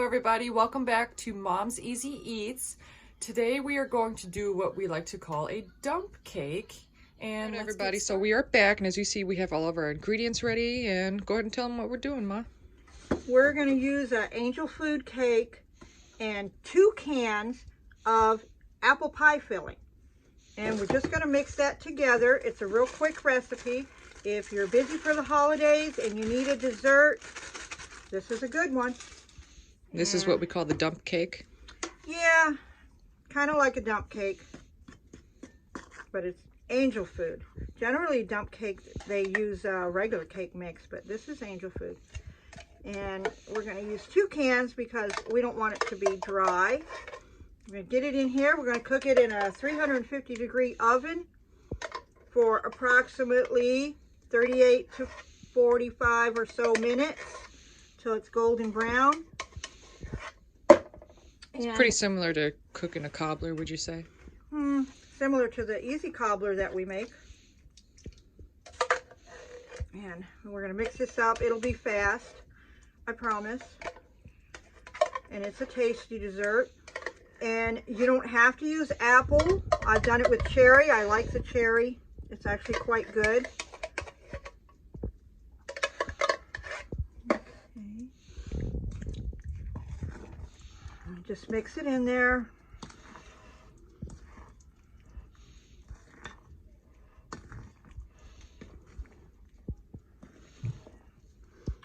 everybody, welcome back to Mom's Easy Eats. Today we are going to do what we like to call a dump cake. And Hi everybody, so we are back, and as you see we have all of our ingredients ready, and go ahead and tell them what we're doing, Ma. We're going to use an angel food cake and 2 cans of apple pie filling. And we're just going to mix that together. It's a real quick recipe. If you're busy for the holidays and you need a dessert, this is a good one. This is what we call the dump cake. Yeah, kind of like a dump cake, but it's angel food. Generally dump cake, they use regular cake mix, but this is angel food. And we're going to use 2 cans because we don't want it to be dry. We're going to get it in here. We're going to cook it in a 350-degree oven for approximately 38 to 45 or so minutes till it's golden brown. It's pretty similar to cooking a cobbler, would you say? Similar to the easy cobbler that we make. And we're going to mix this up. It'll be fast, I promise. And it's a tasty dessert. And you don't have to use apple. I've done it with cherry. I like the cherry. It's actually quite good. Just mix it in there.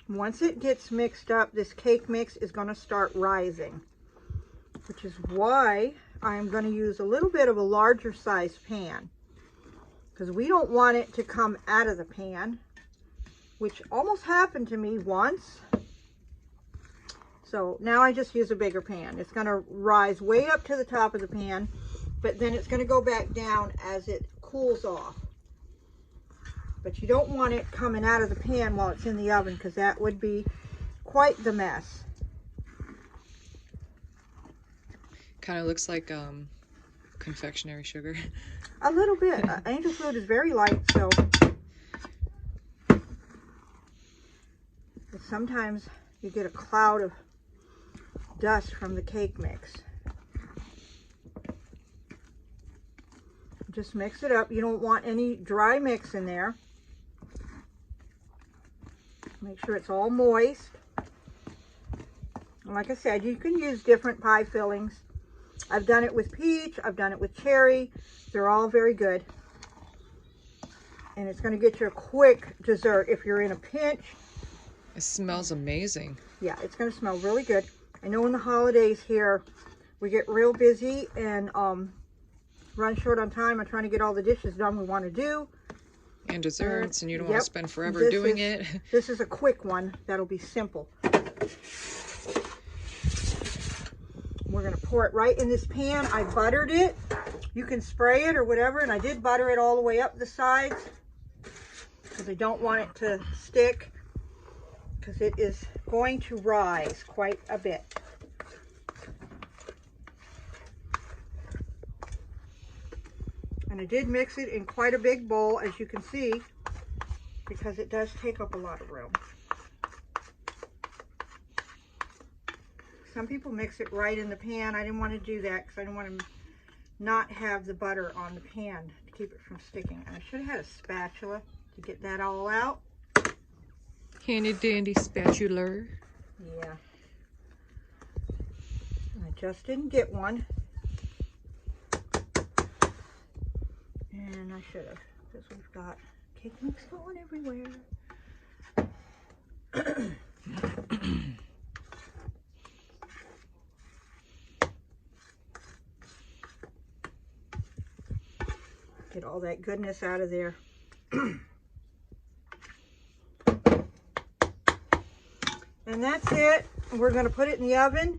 Once it gets mixed up, this cake mix is going to start rising, which is why I'm going to use a little bit of a larger size pan, because we don't want it to come out of the pan, which almost happened to me once. So now I just use a bigger pan. It's going to rise way up to the top of the pan, but then it's going to go back down as it cools off. But you don't want it coming out of the pan while it's in the oven, because that would be quite the mess. Kind of looks like confectionery sugar. A little bit. Angel food is very light, so sometimes you get a cloud of dust from the cake mix. Just mix it up. You don't want any dry mix in there. Make sure it's all moist. And like I said, you can use different pie fillings. I've done it with peach. I've done it with cherry. They're all very good. And it's going to get you a quick dessert if you're in a pinch. It smells amazing. Yeah, it's going to smell really good. I know in the holidays here, we get real busy and run short on time. I'm trying to get all the dishes done we want to do. And desserts, and you don't want to spend forever doing it. This is a quick one that'll be simple. We're going to pour it right in this pan. I buttered it. You can spray it or whatever, and I did butter it all the way up the sides because I don't want it to stick, because it is going to rise quite a bit. And I did mix it in quite a big bowl, as you can see, because it does take up a lot of room. Some people mix it right in the pan. I didn't want to do that because I didn't want to not have the butter on the pan to keep it from sticking. And I should have had a spatula to get that all out. Handy dandy spatula. Yeah. I just didn't get one. And I should have, because we've got cake mix going everywhere. Get all that goodness out of there. And that's it. We're going to put it in the oven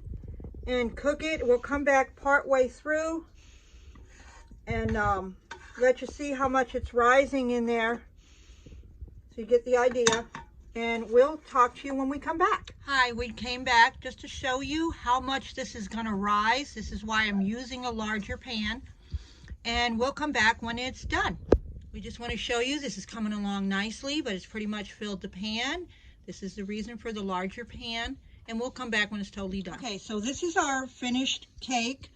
and cook it. We'll come back part way through and let you see how much it's rising in there, so you get the idea. And we'll talk to you when we come back. Hi, we came back just to show you how much this is going to rise. This is why I'm using a larger pan. And we'll come back when it's done. We just want to show you this is coming along nicely, but it's pretty much filled the pan. This is the reason for the larger pan. and we'll come back when it's totally done. Okay, so this is our finished cake.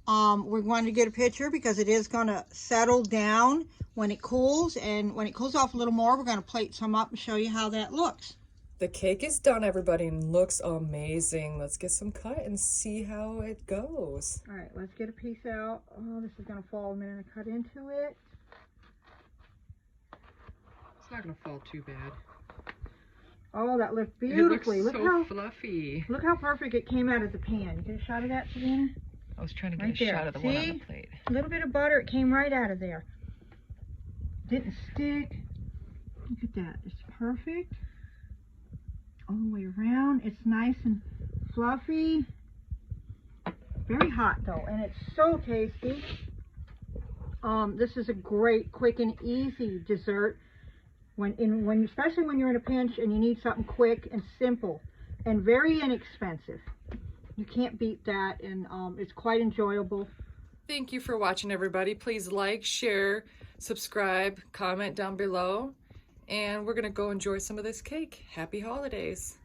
We're going to get a picture because it is going to settle down when it cools, and when it cools off a little more, we're going to plate some up and show you how that looks. The cake is done, everybody, and looks amazing. Let's get some cut and see how it goes. All right, let's get a piece out. Oh, this is going to fall a minute to cut into it. It's not gonna fall too bad. Oh, that looked beautifully. It looks look so how fluffy. Look how perfect it came out of the pan. You get a shot of that, Savannah? I was trying to get Right a there. shot of the one on See? the plate. A little bit of butter, it came right out of there. Didn't stick. Look at that. It's perfect. All the way around. It's nice and fluffy. Very hot though, and it's so tasty. This is a great, quick and easy dessert. Especially when you're in a pinch and you need something quick and simple and very inexpensive. You can't beat that, and it's quite enjoyable. Thank you for watching, everybody. Please like, share, subscribe, comment down below. And we're going to go enjoy some of this cake. Happy holidays.